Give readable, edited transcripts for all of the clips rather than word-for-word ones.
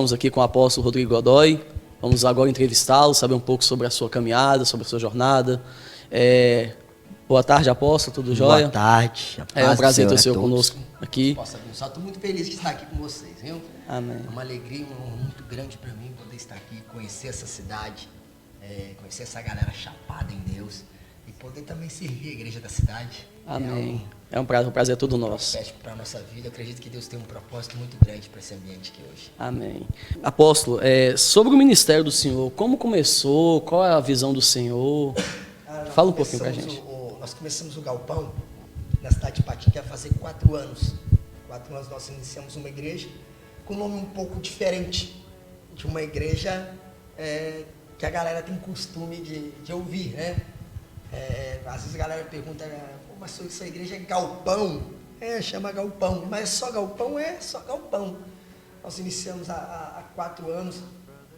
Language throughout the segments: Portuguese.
estamos aqui com o apóstolo Rodrigo Godoy. Vamos agora entrevistá-lo, saber um pouco sobre a sua caminhada, sobre a sua jornada. Boa tarde, apóstolo, tudo jóia? Boa tarde. É um prazer ter o senhor conosco aqui. Posso abençoar. Estou muito feliz de estar aqui com vocês, viu? Amém. É uma alegria, uma honra muito grande para mim poder estar aqui, conhecer essa cidade, conhecer essa galera chapada em Deus e poder também servir a igreja da cidade. Amém. É um prazer todo nosso. Para a nossa vida. Eu acredito que Deus tem um propósito muito grande para esse ambiente aqui hoje. Amém. Apóstolo, sobre o ministério do senhor, como começou? Qual é a visão do senhor? Fala um pouquinho para a gente. Nós começamos o Galpão na cidade de Patim, que ia fazer 4 anos. 4 anos nós iniciamos uma igreja com um nome um pouco diferente de uma igreja que a galera tem costume de ouvir, né? Às vezes a galera pergunta, mas sua igreja é Galpão? Chama Galpão, mas é só Galpão? É só Galpão. Nós iniciamos há 4 anos,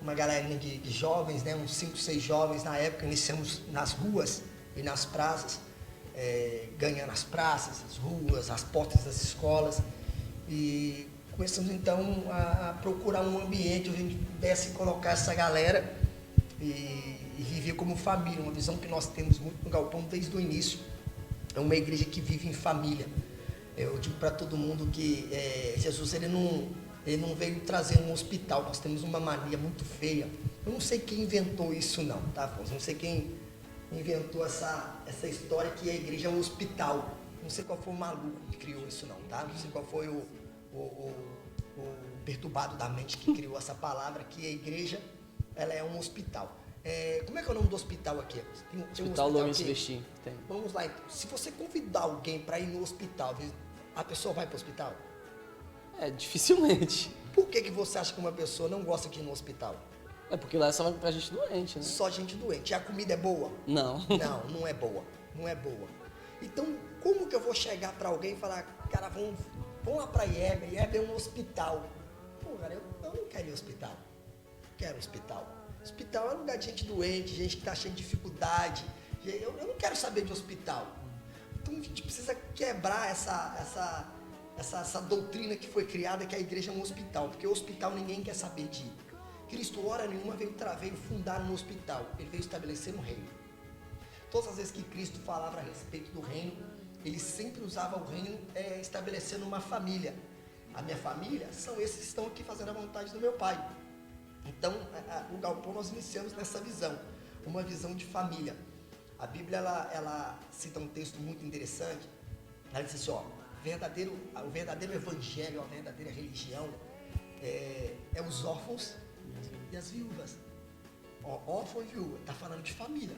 uma galerinha de jovens, né? Uns 5, 6 jovens na época, iniciamos nas ruas e nas praças, ganhando as praças, as ruas, as portas das escolas, e começamos então a procurar um ambiente onde a gente pudesse colocar essa galera e viver como família, uma visão que nós temos muito no Galpão desde o início. É uma igreja que vive em família. Eu digo para todo mundo que Jesus ele não veio trazer um hospital. Nós temos uma mania muito feia. Eu não sei quem inventou isso não, tá? Eu não sei quem inventou essa história que a igreja é um hospital. Não sei qual foi o maluco que criou isso não, tá? Não sei qual foi o perturbado da mente que criou essa palavra, que a igreja ela é um hospital. Como é que é o nome do hospital aqui? Tem um Hospital Lourenço Vestim. Vamos lá, então. Se você convidar alguém para ir no hospital, a pessoa vai para o hospital? Dificilmente. Por que você acha que uma pessoa não gosta de ir no hospital? Porque lá é só pra gente doente, né? Só gente doente. E a comida é boa? Não. Não é boa. Não é boa. Então, como que eu vou chegar para alguém e falar, cara, vamos lá para IEB, IEB é um hospital. Pô, cara, eu não quero ir ao hospital. Quero hospital. Hospital é um lugar de gente doente, gente que está cheia de dificuldade. Eu não quero saber de hospital. Então, a gente precisa quebrar essa doutrina que foi criada, que a igreja é um hospital. Porque o hospital ninguém quer saber de ir. Cristo, hora nenhuma, veio fundar um hospital. Ele veio estabelecer um reino. Todas as vezes que Cristo falava a respeito do reino, ele sempre usava o reino estabelecendo uma família. A minha família são esses que estão aqui fazendo a vontade do meu Pai. Então, o Galpão nós iniciamos nessa visão, uma visão de família. A Bíblia, ela cita um texto muito interessante. Ela diz assim, o verdadeiro evangelho, a verdadeira religião é os órfãos e as viúvas. Órfão e viúva, está falando de família,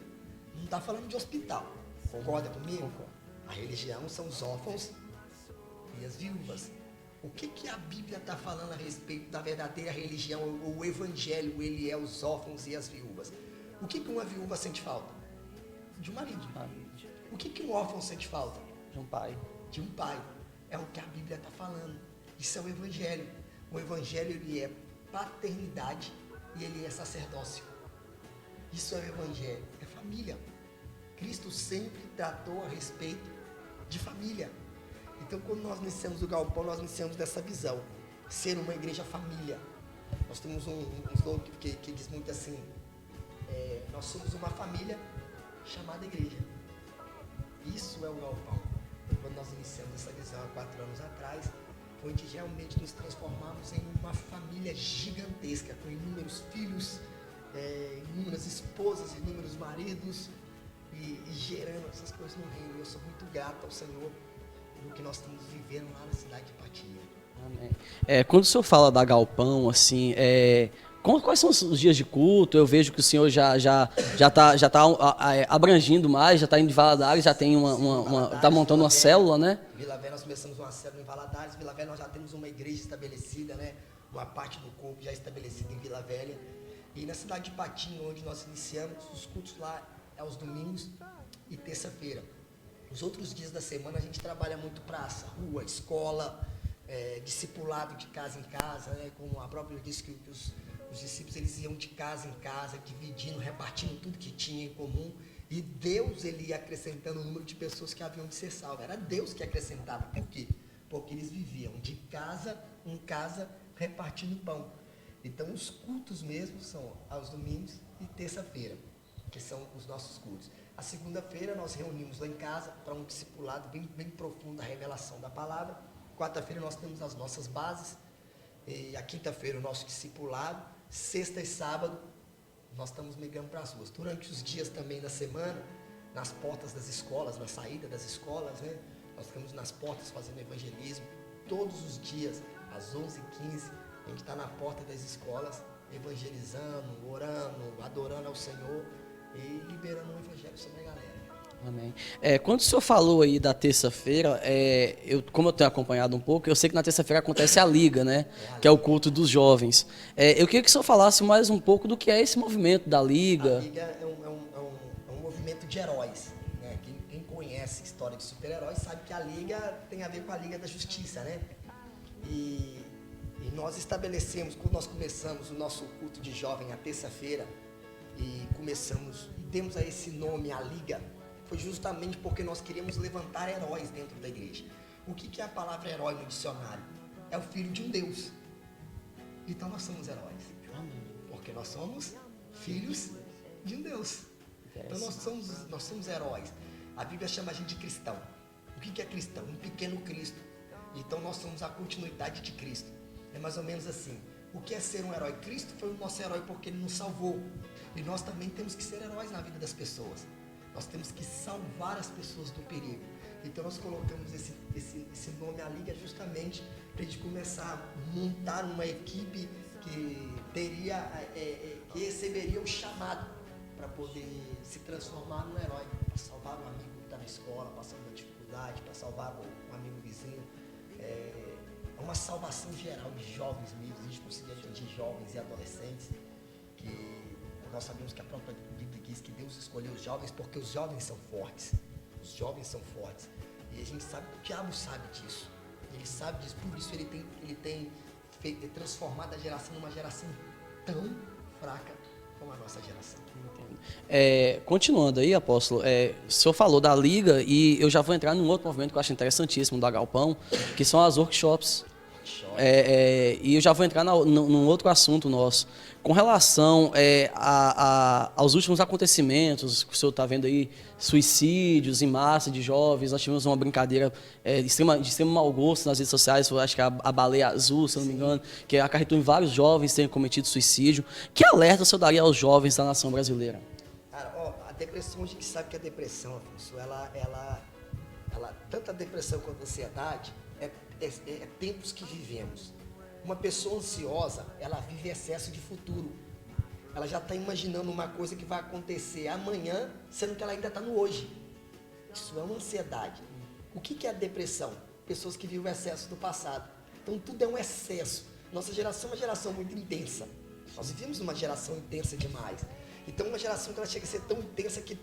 não está falando de hospital. Concorda comigo? Concordo. A religião são os órfãos e as viúvas. O que a Bíblia está falando a respeito da verdadeira religião? O evangelho, ele é os órfãos e as viúvas. O que uma viúva sente falta? De um marido. O que um órfão sente falta? De um pai. De um pai. É o que a Bíblia está falando. Isso é o evangelho. O evangelho, ele é paternidade e ele é sacerdócio. Isso é o evangelho. É família. Cristo sempre tratou a respeito de família. Então, quando nós iniciamos o Galpão, nós iniciamos dessa visão, ser uma igreja família. Nós temos um slogan que diz muito assim, nós somos uma família chamada igreja. Isso é o Galpão. Quando nós iniciamos essa visão há 4 anos atrás, foi de realmente nos transformarmos em uma família gigantesca, com inúmeros filhos, inúmeras esposas, inúmeros maridos, e gerando essas coisas no reino. Eu sou muito grato ao Senhor do que nós estamos vivendo lá na cidade de Patinha. Amém. Quando o senhor fala da Galpão, assim, quais são os dias de culto? Eu vejo que o senhor já tá abrangindo mais, já está indo em Valadares, já tem está montando uma célula, né? Vila Velha, nós começamos uma célula em Valadares. Vila Velha, nós já temos uma igreja estabelecida, né? Uma parte do corpo já estabelecida em Vila Velha. E na cidade de Patinha, onde nós iniciamos, os cultos lá é aos domingos e terça-feira. Os outros dias da semana a gente trabalha muito praça, rua, escola, discipulado de casa em casa, né? Como a própria disse que os discípulos eles iam de casa em casa, dividindo, repartindo tudo que tinha em comum. E Deus ele ia acrescentando o número de pessoas que haviam de ser salvas. Era Deus que acrescentava. Por quê? Porque eles viviam de casa em casa repartindo pão. Então, os cultos mesmo são aos domingos e terça-feira, que são os nossos cultos. A segunda-feira nós reunimos lá em casa para um discipulado bem profundo, a revelação da palavra. Quarta-feira nós temos as nossas bases. E a quinta-feira o nosso discipulado. Sexta e sábado nós estamos migrando para as ruas. Durante os dias também da semana, nas portas das escolas, na saída das escolas, né? Nós ficamos nas portas fazendo evangelismo. Todos os dias, às 11h15, a gente está na porta das escolas, evangelizando, orando, adorando ao Senhor e liberando o evangelho sobre a galera. Amém. Quando o senhor falou aí da terça-feira, como eu tenho acompanhado um pouco, eu sei que na terça-feira acontece a Liga, né? Que é o culto dos jovens. Eu queria que o senhor falasse mais um pouco do que é esse movimento da Liga. A Liga é um movimento de heróis, né? Quem conhece história de super-heróis sabe que a Liga tem a ver com a Liga da Justiça, né? E nós estabelecemos, quando nós começamos o nosso culto de jovem a terça-feira, e demos a esse nome, a Liga, foi justamente porque nós queríamos levantar heróis dentro da igreja. O que é a palavra herói no dicionário? É o filho de um Deus. Então nós somos heróis. Porque nós somos filhos de um Deus. Então nós somos heróis. A Bíblia chama a gente de cristão. O que é cristão? Um pequeno Cristo. Então nós somos a continuidade de Cristo. É mais ou menos assim. O que é ser um herói? Cristo foi o nosso herói porque Ele nos salvou. E nós também temos que ser heróis na vida das pessoas. Nós temos que salvar as pessoas do perigo. Então nós colocamos esse nome à Liga justamente para a gente começar a montar uma equipe que receberia o chamado para poder se transformar num herói, para salvar um amigo que está na escola, passando uma dificuldade, para salvar um amigo vizinho. É uma salvação geral de jovens mesmo. A gente conseguia atingir jovens e adolescentes, que nós sabemos que a própria Bíblia diz que Deus escolheu os jovens porque os jovens são fortes. Os jovens são fortes. E a gente sabe, o diabo sabe disso. Ele sabe disso, por isso ele tem transformado a geração numa geração tão fraca como a nossa geração. Continuando aí, apóstolo, o senhor falou da Liga e eu já vou entrar num outro movimento que eu acho interessantíssimo da Galpão, que são as workshops. E eu já vou entrar num outro assunto nosso. Com relação aos últimos acontecimentos, que o senhor está vendo aí, suicídios em massa de jovens, nós tivemos uma brincadeira de extremo mau gosto nas redes sociais, eu acho que é a Baleia Azul, se eu não me engano, que acarretou em vários jovens terem cometido suicídio. Que alerta o senhor daria aos jovens da nação brasileira? Cara, a depressão, a gente sabe que a depressão, Afonso, ela tanto a depressão quanto a ansiedade, é tempos que vivemos. Uma pessoa ansiosa, ela vive excesso de futuro. Ela já está imaginando uma coisa que vai acontecer amanhã, sendo que ela ainda está no hoje. Isso é uma ansiedade. O que é a depressão? Pessoas que vivem o excesso do passado. Então tudo é um excesso. Nossa geração é uma geração muito intensa. Nós vivemos uma geração intensa demais. Então uma geração que ela chega a ser tão intensa que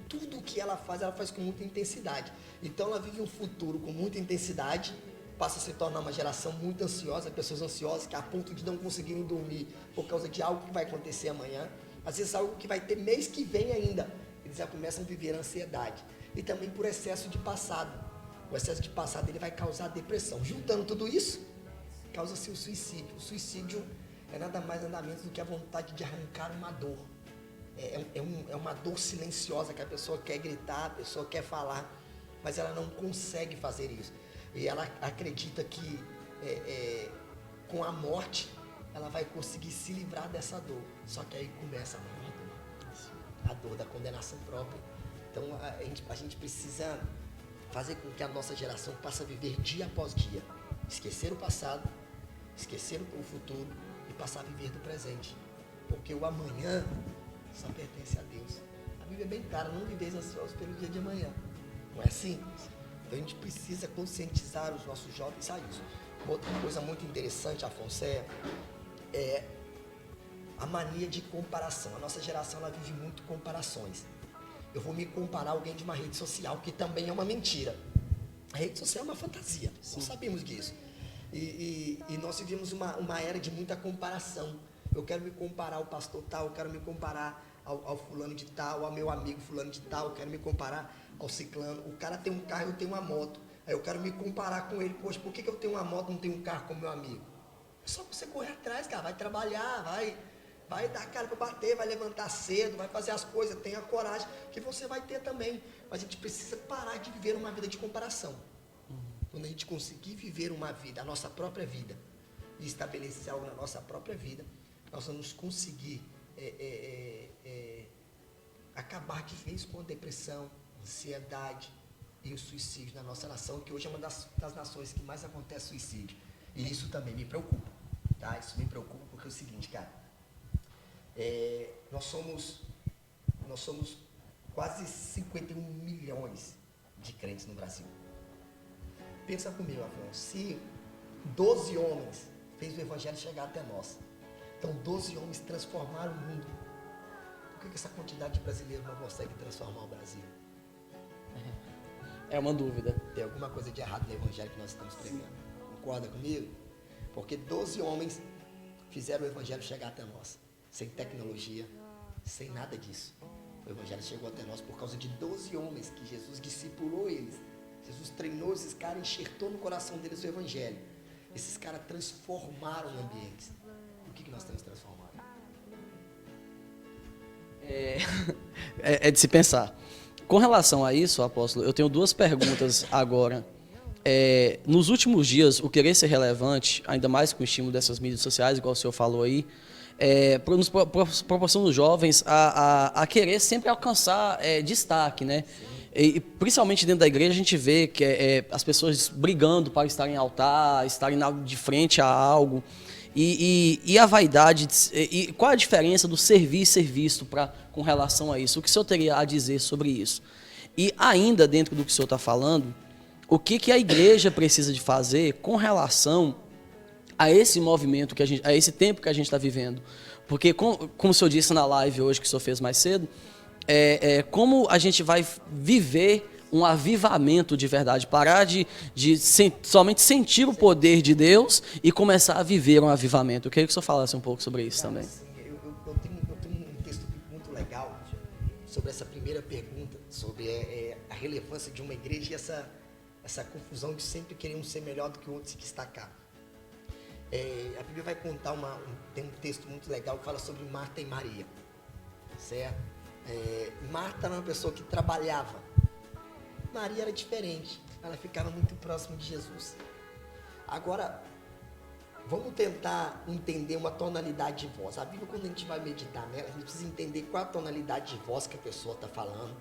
tudo o que ela faz com muita intensidade. Então ela vive um futuro com muita intensidade, passa a se tornar uma geração muito ansiosa, pessoas ansiosas que a ponto de não conseguirem dormir por causa de algo que vai acontecer amanhã, às vezes algo que vai ter mês que vem ainda, eles já começam a viver a ansiedade. E também por excesso de passado. O excesso de passado ele vai causar depressão. Juntando tudo isso, causa-se o suicídio. O suicídio é nada mais nada menos do que a vontade de arrancar uma dor. É uma dor silenciosa que a pessoa quer gritar, a pessoa quer falar, mas ela não consegue fazer isso. E ela acredita que com a morte ela vai conseguir se livrar dessa dor. Só que aí começa a dor da condenação própria. Então a gente precisa fazer com que a nossa geração passe a viver dia após dia. Esquecer o passado, esquecer o futuro e passar a viver do presente. Porque o amanhã só pertence a Deus. A Bíblia é bem clara, não viveis ansiosos pelo dia de amanhã. Não é assim? Então a gente precisa conscientizar os nossos jovens a isso. Outra coisa muito interessante, Afonso, é a mania de comparação. A nossa geração ela vive muito comparações. Eu vou me comparar a alguém de uma rede social, que também é uma mentira. A rede social é uma fantasia, nós sabemos disso. E nós vivemos uma era de muita comparação. Eu quero me comparar ao pastor tal, eu quero me comparar ao fulano de tal, ao meu amigo fulano de tal, eu quero me comparar ao ciclano. O cara tem um carro, eu tenho uma moto. Aí eu quero me comparar com ele. Poxa, por que eu tenho uma moto e não tenho um carro como meu amigo? É só você correr atrás, cara. Vai trabalhar, vai dar a cara para bater, vai levantar cedo, vai fazer as coisas, tenha coragem, que você vai ter também. Mas a gente precisa parar de viver uma vida de comparação. Quando a gente conseguir viver uma vida, a nossa própria vida, e estabelecer algo na nossa própria vida, nós vamos conseguir acabar de vez com a depressão, ansiedade e o suicídio na nossa nação, que hoje é uma das nações que mais acontece suicídio. E isso também me preocupa, tá? Isso me preocupa porque é o seguinte, cara, nós somos quase 51 milhões de crentes no Brasil. Pensa comigo, Afonso, se 12 homens fez o evangelho chegar até nós, então 12 homens transformaram o mundo, por que essa quantidade de brasileiros não consegue transformar o Brasil? É uma dúvida. Tem alguma coisa de errado no evangelho que nós estamos pregando. Concorda comigo? Porque 12 homens fizeram o evangelho chegar até nós, sem tecnologia, sem nada disso. O evangelho chegou até nós por causa de 12 homens que Jesus discipulou eles. Jesus treinou esses caras, enxertou no coração deles o evangelho. Esses caras transformaram ambientes. O que nós temos transformado? É de se pensar. Com relação a isso, apóstolo, eu tenho duas perguntas agora. Nos últimos dias, o querer ser relevante, ainda mais com o estímulo dessas mídias sociais, igual o senhor falou aí, nos proporciona os jovens a querer sempre alcançar destaque, né? E principalmente dentro da igreja a gente vê que as pessoas brigando para estarem em altar, estarem de frente a algo. E a vaidade, e qual a diferença do servir e ser visto com relação a isso? O que o senhor teria a dizer sobre isso? E ainda dentro do que o senhor está falando, o que a igreja precisa de fazer com relação a esse movimento, a esse tempo que a gente está vivendo? Porque, como o senhor disse na live hoje que o senhor fez mais cedo, como a gente vai viver um avivamento de verdade, parar de somente sentir o poder de Deus e começar a viver um avivamento. Eu queria que o senhor falasse um pouco sobre isso também. Sim, eu tenho um texto muito legal sobre essa primeira pergunta, sobre a relevância de uma igreja e essa confusão de sempre queremos ser melhor do que o outro, se destacar. A Bíblia vai contar, tem um texto muito legal que fala sobre Marta e Maria, certo? Marta era uma pessoa que trabalhava. Maria era diferente, ela ficava muito próxima de Jesus. Agora, vamos tentar entender uma tonalidade de voz. A Bíblia, quando a gente vai meditar nela, a gente precisa entender qual a tonalidade de voz que a pessoa está falando,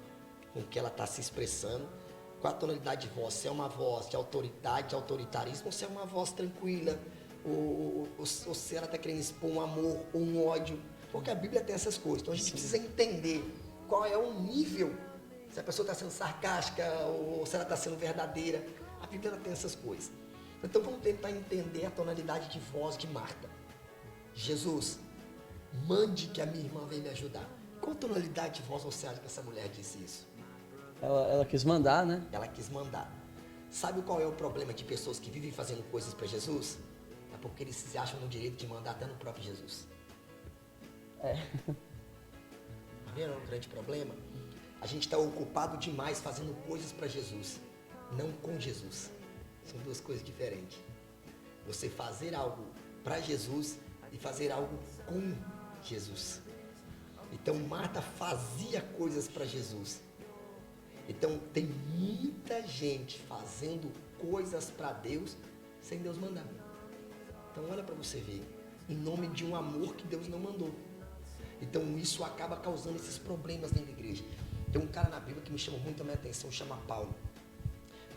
com que ela está se expressando. Qual a tonalidade de voz, se é uma voz de autoridade, de autoritarismo, ou se é uma voz tranquila, ou se ela está querendo expor um amor ou um ódio, porque a Bíblia tem essas coisas. Então a gente precisa entender qual é o nível, se a pessoa está sendo sarcástica ou se ela está sendo verdadeira. A Bíblia tem essas coisas. Então vamos tentar entender a tonalidade de voz de Marta. Jesus, mande que a minha irmã venha me ajudar. Qual tonalidade de voz você acha que essa mulher disse isso? Ela quis mandar, né? Ela quis mandar. Sabe qual é o problema de pessoas que vivem fazendo coisas para Jesus? É porque eles se acham no direito de mandar até no próprio Jesus. Tá vendo o grande problema? A gente está ocupado demais fazendo coisas para Jesus, não com Jesus. São duas coisas diferentes. Você fazer algo para Jesus e fazer algo com Jesus. Então Marta fazia coisas para Jesus. Então tem muita gente fazendo coisas para Deus sem Deus mandar. Então olha para você ver, em nome de um amor que Deus não mandou. Então isso acaba causando esses problemas dentro da igreja. Tem um cara na Bíblia que me chama muito a minha atenção, chama Paulo.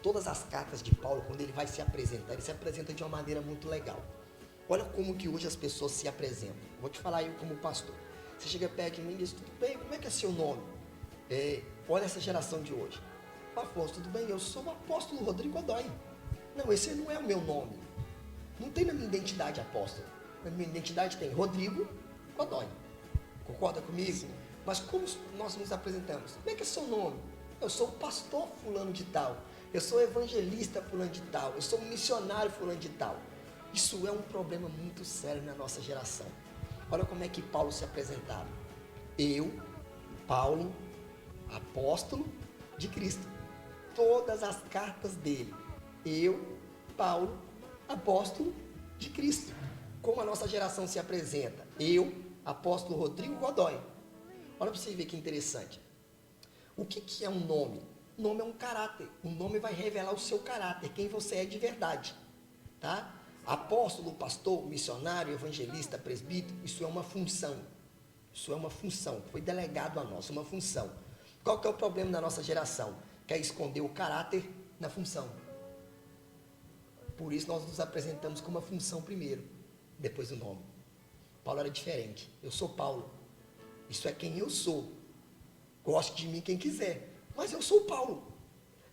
Todas as cartas de Paulo, quando ele vai se apresentar, ele se apresenta de uma maneira muito legal. Olha como que hoje as pessoas se apresentam. Vou te falar eu como pastor. Você chega perto de mim e diz, tudo bem, como é que é seu nome? Olha essa geração de hoje. Afonso, tudo bem? Eu sou o apóstolo Rodrigo Godoy. Não, esse não é o meu nome. Não tem na minha identidade apóstolo. Na minha identidade tem Rodrigo Godoy. Concorda comigo? Sim. Mas como nós nos apresentamos? Como é que é seu nome? Eu sou o pastor fulano de tal. Eu sou evangelista fulano de tal. Eu sou missionário fulano de tal. Isso é um problema muito sério na nossa geração. Olha como é que Paulo se apresentava. Eu, Paulo, apóstolo de Cristo. Todas as cartas dele. Eu, Paulo, apóstolo de Cristo. como a nossa geração se apresenta? Eu, apóstolo Rodrigo Godoy. Olha para você ver que interessante. O que é um nome? O nome é um caráter. O nome vai revelar o seu caráter, quem você é de verdade. Tá? Apóstolo, pastor, missionário, evangelista, presbítero, isso é uma função. Isso é uma função. Foi delegado a nós, uma função. Qual que é o problema da nossa geração? Quer esconder o caráter na função. Por isso nós nos apresentamos com uma função primeiro, depois o nome. Paulo era diferente. Eu sou Paulo. Isso é quem eu sou. Goste de mim quem quiser. Mas eu sou Paulo.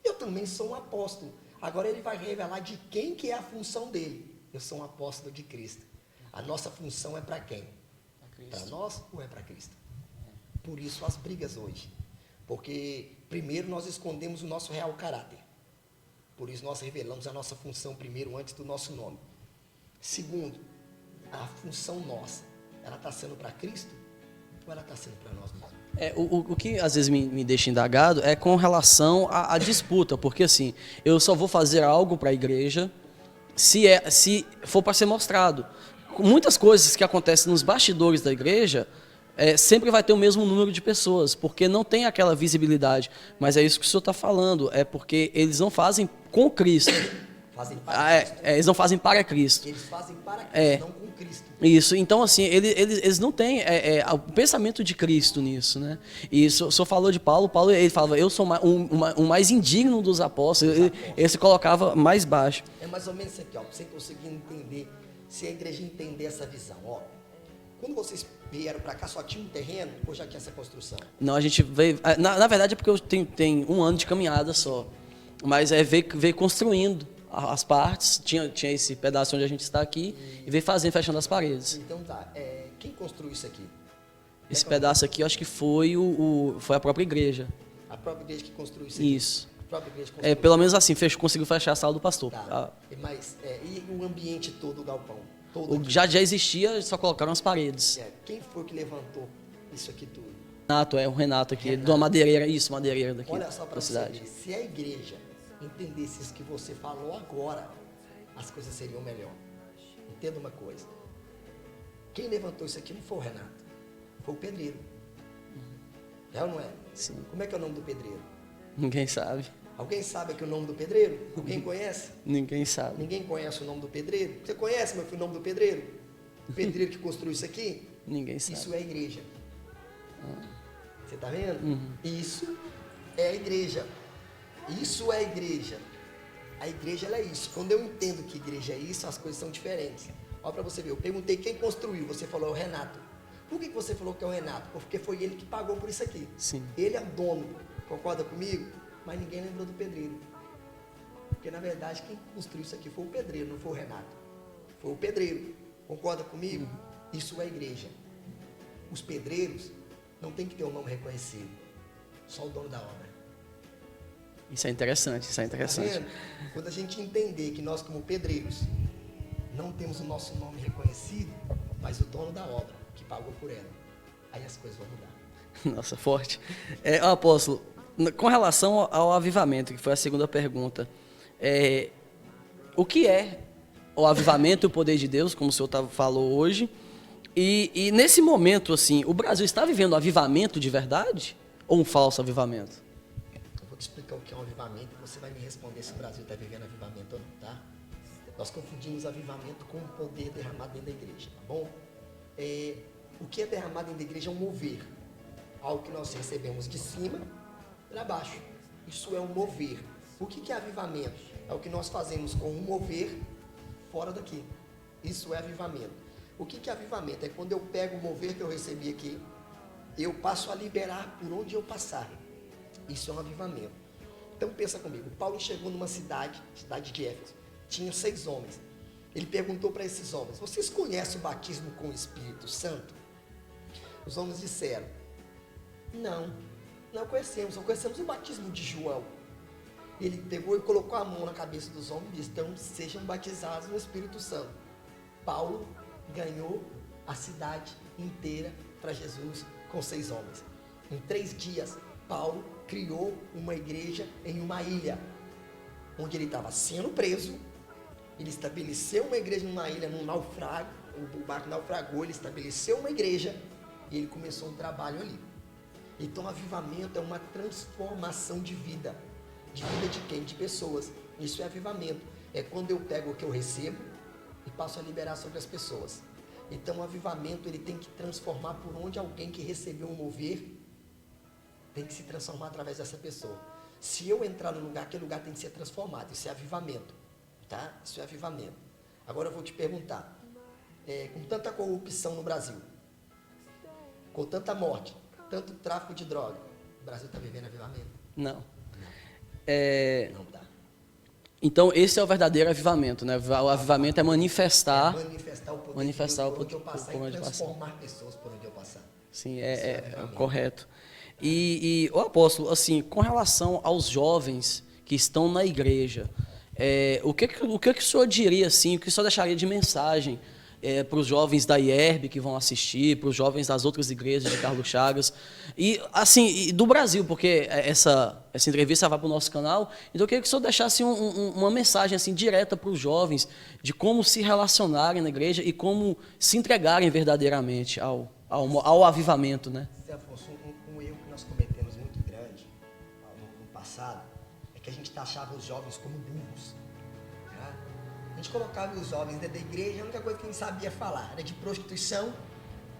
Eu também sou um apóstolo. Agora ele vai revelar de quem que é a função dele. Eu sou um apóstolo de Cristo. A nossa função é para quem? Para nós ou é para Cristo? Por isso as brigas hoje. Porque primeiro nós escondemos o nosso real caráter. Por isso nós revelamos a nossa função primeiro antes do nosso nome. Segundo, a função nossa, ela está sendo para Cristo ou ela está sendo para nós mesmos? O que às vezes me deixa indagado é com relação à disputa, porque assim, eu só vou fazer algo para a igreja se for para ser mostrado. Muitas coisas que acontecem nos bastidores da igreja, sempre vai ter o mesmo número de pessoas, porque não tem aquela visibilidade. Mas é isso que o senhor está falando, é porque eles não fazem com Cristo. Fazem para Cristo. Eles não fazem para Cristo. Eles fazem para Cristo, não com Cristo. Isso, então assim, eles não têm o pensamento de Cristo nisso, né? E o senhor falou de Paulo, ele falava, eu sou o mais indigno dos apóstolos, ele se colocava mais baixo. É mais ou menos isso aqui, ó, para você conseguir entender, se a igreja entender essa visão, ó. Quando vocês vieram para cá, só tinha um terreno ou já tinha essa construção? Não, a gente veio, na verdade é porque eu tenho 1 ano de caminhada só, mas veio construindo as partes, tinha esse pedaço onde a gente está aqui, e veio fechando as paredes. Então tá, quem construiu isso aqui? Esse pedaço aqui, eu acho que foi a própria igreja. A própria igreja que construiu isso aqui? Isso. A própria igreja construiu Pelo menos assim, conseguiu fechar a sala do pastor. Tá. Mas, e o ambiente todo, o galpão? Já existia, só colocaram as paredes. Quem foi que levantou isso aqui tudo? O Renato aqui, de uma madeireira daqui. Olha só para da cidade. você ver, se a igreja entendesse isso que você falou agora, as coisas seriam melhor. Entenda uma coisa. Quem levantou isso aqui não foi o Renato, foi o pedreiro. É ou não é? Sim. Como é que é o nome do pedreiro? Ninguém sabe. Alguém sabe aqui o nome do pedreiro? Alguém conhece? Ninguém sabe. Ninguém conhece o nome do pedreiro? Você conhece, meu filho, o nome do pedreiro? O pedreiro que construiu isso aqui? Ninguém sabe. Isso é a igreja. Você está vendo? Uhum. Isso é a igreja. Isso é a igreja. A igreja, ela é isso. Quando eu entendo que igreja é isso, as coisas são diferentes. Olha para você ver, eu perguntei quem construiu, você falou é o Renato. Por que você falou que é o Renato? Porque foi ele que pagou por isso aqui. Sim. Ele é o dono, concorda comigo? Mas ninguém lembrou do pedreiro. Porque na verdade quem construiu isso aqui foi o pedreiro, não foi o Renato. Foi o pedreiro, concorda comigo? Isso é a igreja. Os pedreiros não tem que ter um nome reconhecido, só o dono da obra. Isso é interessante, Tá vendo? Quando a gente entender que nós, como pedreiros, não temos o nosso nome reconhecido, mas o dono da obra, que pagou por ela, aí as coisas vão mudar. Nossa, forte. Apóstolo, com relação ao avivamento, que foi a segunda pergunta, o que é o avivamento e o poder de Deus, como o senhor falou hoje, e nesse momento, assim, o Brasil está vivendo um avivamento de verdade ou um falso avivamento? Vou te explicar o que é um avivamento e você vai me responder se o Brasil está vivendo avivamento ou não, tá? Nós confundimos avivamento com o poder derramado dentro da igreja, tá bom? O que é derramado dentro da igreja é um mover, algo que nós recebemos de cima para baixo. Isso é um mover. O que é avivamento? É o que nós fazemos com um mover fora daqui. Isso é avivamento. O que é avivamento? É quando eu pego o mover que eu recebi aqui, eu passo a liberar por onde eu passar. Isso é um avivamento. Então pensa comigo, Paulo chegou numa cidade de Éfeso, tinha 6 homens. Ele perguntou para esses homens, vocês conhecem o batismo com o Espírito Santo? Os homens disseram, não conhecemos, só conhecemos o batismo de João. Ele pegou e colocou a mão na cabeça dos homens e disse, então sejam batizados no Espírito Santo. Paulo ganhou a cidade inteira para Jesus com 6 homens. Em 3 dias, Paulo criou uma igreja em uma ilha, onde ele estava sendo preso. Ele estabeleceu uma igreja numa ilha, num o barco naufragou, ele estabeleceu uma igreja e ele começou um trabalho ali. Então, avivamento é uma transformação de vida. De vida de quem? De pessoas. Isso é avivamento. É quando eu pego o que eu recebo e passo a liberar sobre as pessoas. Então, o avivamento, ele tem que transformar por onde alguém que recebeu um mover tem que se transformar através dessa pessoa. Se eu entrar no lugar, aquele lugar tem que ser transformado. Isso é avivamento, tá? Isso é avivamento. Agora eu vou te perguntar, com tanta corrupção no Brasil, com tanta morte, tanto tráfico de droga, o Brasil está vivendo avivamento? Não. Não está. Então, esse é o verdadeiro avivamento, né? O avivamento é manifestar... manifestar o poder manifestar de Deus por onde eu passar por onde e passar. transformar pessoas por onde eu passar. Sim, é correto. E o apóstolo, assim, com relação aos jovens que estão na igreja, o que o senhor diria, assim, o que o senhor deixaria de mensagem para os jovens da IERB que vão assistir, para os jovens das outras igrejas de Carlos Chagas, e assim, e do Brasil, porque essa entrevista vai para o nosso canal, então eu queria que o senhor deixasse uma mensagem assim, direta para os jovens, de como se relacionarem na igreja e como se entregarem verdadeiramente ao avivamento, né? Zé Afonso, um erro que nós cometemos muito grande no passado é que a gente taxava os jovens como burros. Tá? A gente colocava os jovens dentro da igreja, a única coisa que a gente sabia falar era de prostituição,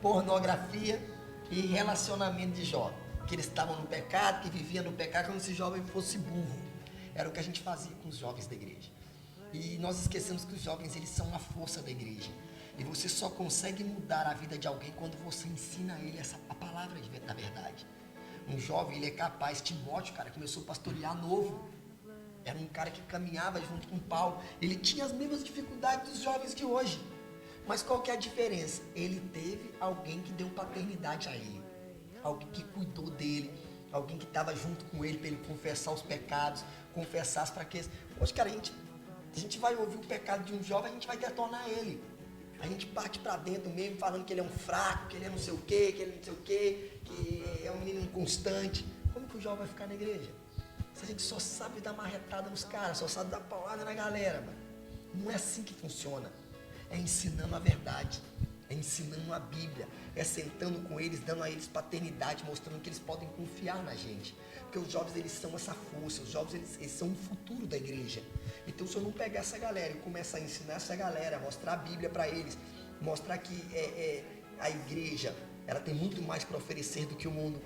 pornografia e relacionamento de jovem. Que eles estavam no pecado, que viviam no pecado, como se jovem fosse burro. Era o que a gente fazia com os jovens da igreja. E nós esquecemos que os jovens, eles são a força da igreja. E você só consegue mudar a vida de alguém quando você ensina a ele a palavra da verdade. Um jovem, ele é capaz. Timóteo, cara, começou a pastorear novo. Era um cara que caminhava junto com Paulo. Ele tinha as mesmas dificuldades dos jovens de hoje. Mas qual que é a diferença? Ele teve alguém que deu paternidade a ele. Alguém que cuidou dele. Alguém que estava junto com ele para ele confessar os pecados, confessar as fraquezas. Hoje, cara, a gente vai ouvir o pecado de um jovem, a gente vai detonar ele. A gente parte pra dentro mesmo, falando que ele é um fraco, que ele é não sei o quê, que ele não sei o quê, que é um menino inconstante. Como que o jovem vai ficar na igreja? Se a gente só sabe dar marretada nos caras, só sabe dar paulada na galera, mano. Não é assim que funciona. É ensinando a verdade, é ensinando a Bíblia, é sentando com eles, dando a eles paternidade, mostrando que eles podem confiar na gente. Porque os jovens, eles são essa força, os jovens, eles são o futuro da igreja. Então, se eu não pegar essa galera e começar a ensinar essa galera, mostrar a Bíblia para eles, mostrar que a igreja, ela tem muito mais para oferecer do que o mundo.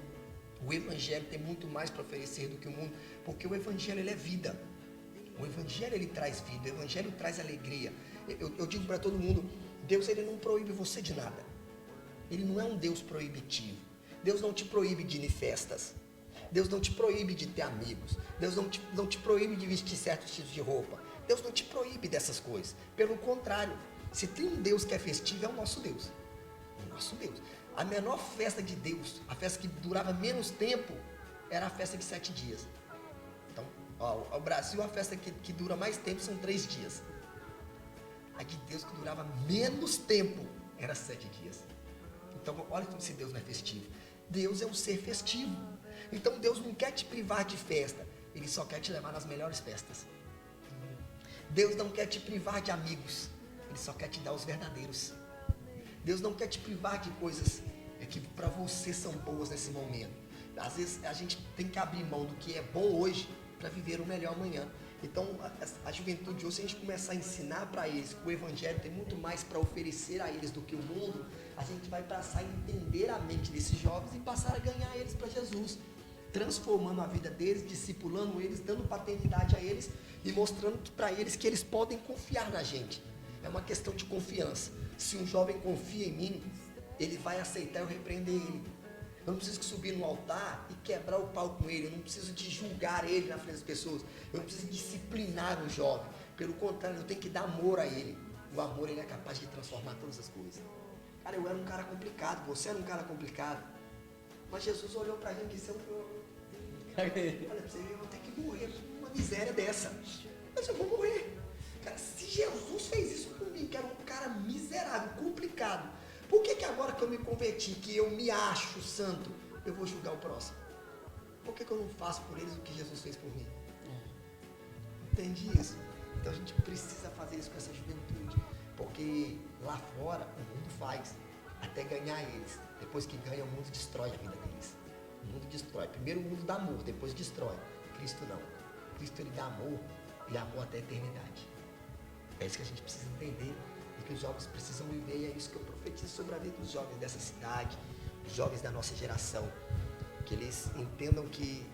O evangelho tem muito mais para oferecer do que o mundo, porque o evangelho, ele é vida. O evangelho, ele traz vida, o evangelho traz alegria. Eu digo para todo mundo, Deus, ele não proíbe você de nada. Ele não é um Deus proibitivo. Deus não te proíbe de ir em festas. Deus não te proíbe de ter amigos. Deus não te proíbe de vestir certos tipos de roupa. Deus não te proíbe dessas coisas. Pelo contrário, se tem um Deus que é festivo, é o nosso Deus. O nosso Deus. A menor festa de Deus, a festa que durava menos tempo, era a festa de 7 dias. Então, o Brasil, a festa que dura mais tempo são 3 dias. A de Deus, que durava menos tempo, era 7 dias. Então, olha como se Deus não é festivo. Deus é um ser festivo. Então, Deus não quer te privar de festa. Ele só quer te levar nas melhores festas. Deus não quer te privar de amigos. Ele só quer te dar os verdadeiros. Deus não quer te privar de coisas que para você são boas nesse momento. Às vezes, a gente tem que abrir mão do que é bom hoje para viver o melhor amanhã. Então, a juventude hoje, se a gente começar a ensinar para eles que o evangelho tem muito mais para oferecer a eles do que o mundo, a gente vai passar a entender a mente desses jovens e passar a ganhar eles para Jesus, transformando a vida deles, discipulando eles, dando paternidade a eles e mostrando para eles que eles podem confiar na gente. É uma questão de confiança. Se um jovem confia em mim, ele vai aceitar eu repreender ele. Eu não preciso subir no altar e quebrar o pau com ele. Eu não preciso de julgar ele na frente das pessoas. Eu não preciso disciplinar o jovem. Pelo contrário, eu tenho que dar amor a ele. O amor, ele é capaz de transformar todas as coisas. Cara, eu era um cara complicado. Você era um cara complicado. Mas Jesus olhou pra gente e disse, olha, eu vou ter que morrer com uma miséria dessa. Mas eu vou morrer. Cara, se Jesus fez isso comigo, que era um cara miserável, complicado, por que agora que eu me converti, que eu me acho santo, eu vou julgar o próximo? Por que eu não faço por eles o que Jesus fez por mim? Entende isso? Então a gente precisa fazer isso com essa juventude, porque lá lá fora, o mundo faz, até ganhar eles. Depois que ganha, o mundo destrói a vida deles. O mundo destrói. Primeiro o mundo dá amor, depois destrói. Cristo não. Cristo, ele dá amor e amor até a eternidade. É isso que a gente precisa entender e que os jovens precisam viver. E é isso que eu profetizo sobre a vida dos jovens dessa cidade, dos jovens da nossa geração. Que eles entendam que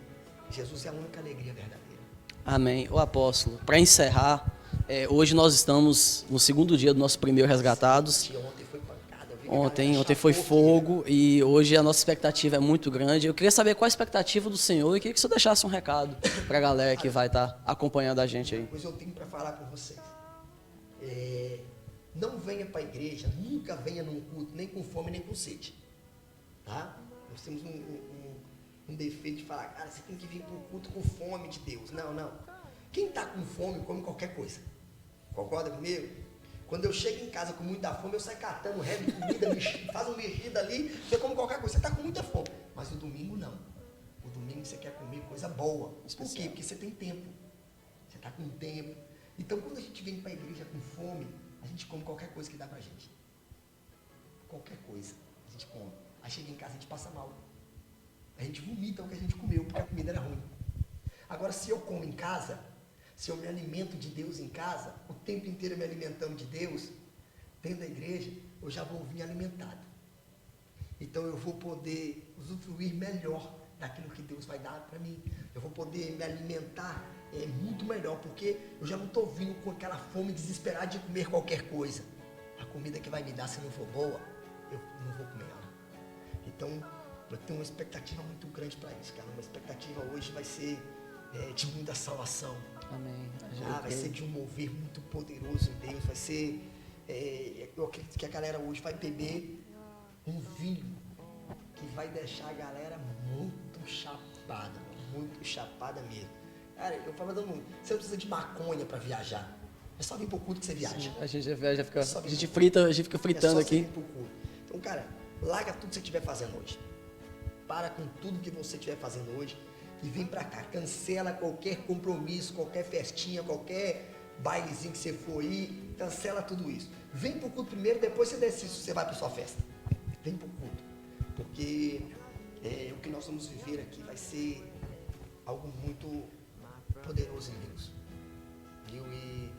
Jesus é a única alegria verdadeira. Amém. O apóstolo, para encerrar, hoje nós estamos no segundo dia do nosso primeiro Resgatados. Ontem foi pancada. Ontem foi fogo e hoje a nossa expectativa é muito grande. Eu queria saber qual a expectativa do Senhor e queria que o Senhor deixasse um recado para a galera que vai estar acompanhando a gente aí. Pois eu tenho para falar com vocês. Não venha para a igreja, nunca venha num culto, nem com fome, nem com sede. Tá? Nós temos um defeito de falar, cara, você tem que vir para um culto com fome de Deus. Não. Quem está com fome, come qualquer coisa. Concorda comigo? Quando eu chego em casa com muita fome, eu saio catando o resto de comida, faz um mexido ali, você come qualquer coisa. Você está com muita fome. Mas o domingo não. O domingo você quer comer coisa boa. Por quê? Porque você tem tempo. Você está com tempo. Então, quando a gente vem para a igreja com fome, a gente come qualquer coisa que dá pra gente. Qualquer coisa a gente come. Aí chega em casa, a gente passa mal. A gente vomita o que a gente comeu, porque a comida era ruim. Agora, se eu como em casa, se eu me alimento de Deus em casa, o tempo inteiro me alimentando de Deus, dentro da igreja, eu já vou vir alimentado. Então, eu vou poder usufruir melhor daquilo que Deus vai dar para mim. Eu vou poder me alimentar muito melhor, porque eu já não estou vindo com aquela fome desesperada de comer qualquer coisa. A comida que vai me dar, se não for boa, eu não vou comer ela. Então, eu tenho uma expectativa muito grande para isso, cara. Uma expectativa hoje vai ser de muita salvação. Amém. Vai ser de um mover muito poderoso em Deus. Vai ser, eu acredito que a galera hoje vai beber um vinho que vai deixar a galera muito chapada mesmo. Cara, eu falo todo mundo, você não precisa de maconha para viajar. É só vir pro culto que você viaja. Sim, a gente viaja, a gente fica fritando aqui. Então, cara, larga tudo que você estiver fazendo hoje. Para com tudo que você estiver fazendo hoje e vem pra cá. Cancela qualquer compromisso, qualquer festinha, qualquer bailezinho que você for ir. Cancela tudo isso. Vem pro culto primeiro, depois você decide se você vai pra sua festa. Vem pro culto. Porque o que nós vamos viver aqui vai ser algo muito poderoso em Deus. Viu? E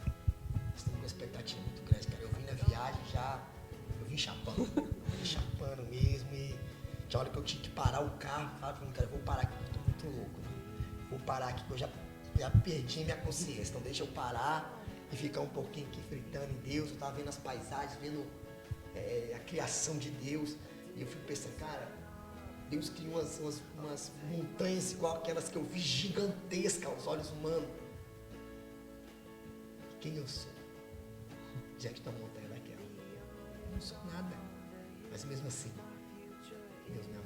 nós temos uma expectativa muito grande, cara. Eu vim na viagem eu vim chapando mesmo. E tinha hora que eu tinha que parar o carro, falava pra mim, cara, eu vou parar aqui, eu tô muito louco. Né? Vou parar aqui, que eu já perdi minha consciência. Então deixa eu parar e ficar um pouquinho aqui fritando em Deus. Eu tava vendo as paisagens, vendo a criação de Deus. E eu fico pensando, cara, Deus criou umas montanhas igual aquelas que eu vi, gigantescas aos olhos humanos. Quem eu sou? Diante da montanha daquela. Eu não sou nada. Mas mesmo assim, Deus me amou.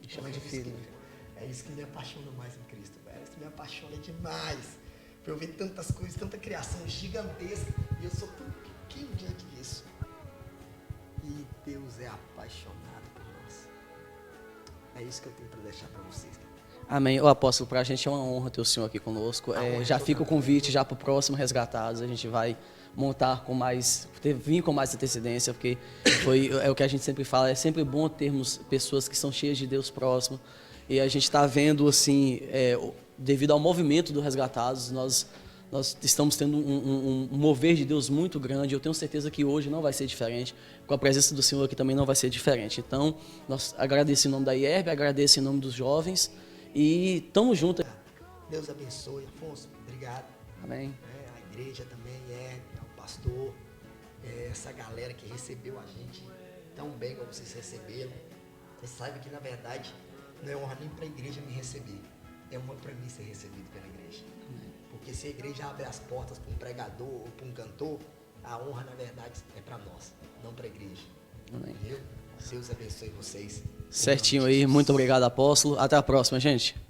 Me chama de filho. É isso que me apaixona mais em Cristo, velho. Isso me apaixona demais. Pra eu ver tantas coisas, tanta criação gigantesca. E eu sou tão pequeno diante disso. E Deus é apaixonado por nós. É isso que eu tenho para deixar para vocês. Amém. Ô apóstolo, para a gente é uma honra ter o senhor aqui conosco. Já fica o convite já para o próximo Resgatados. A gente vai montar vir com mais antecedência, porque é o que a gente sempre fala, é sempre bom termos pessoas que são cheias de Deus próximo. E a gente está vendo, assim, devido ao movimento do Resgatados, nós estamos tendo um mover de Deus muito grande. Eu tenho certeza que hoje não vai ser diferente. Com a presença do Senhor aqui também não vai ser diferente. Então, nós agradecemos em nome da IERB, agradecemos em nome dos jovens e estamos juntos. Deus abençoe. Afonso, obrigado. Amém. A igreja também o pastor, essa galera que recebeu a gente tão bem como vocês receberam. Você sabe que, na verdade, não é honra nem para a igreja me receber. É honra para mim ser recebido pela igreja. Porque se a igreja abre as portas para um pregador ou para um cantor, a honra, na verdade, é para nós, não para a igreja. Amém. Entendeu? Deus abençoe vocês. Certinho aí. Muito obrigado, apóstolo. Até a próxima, gente.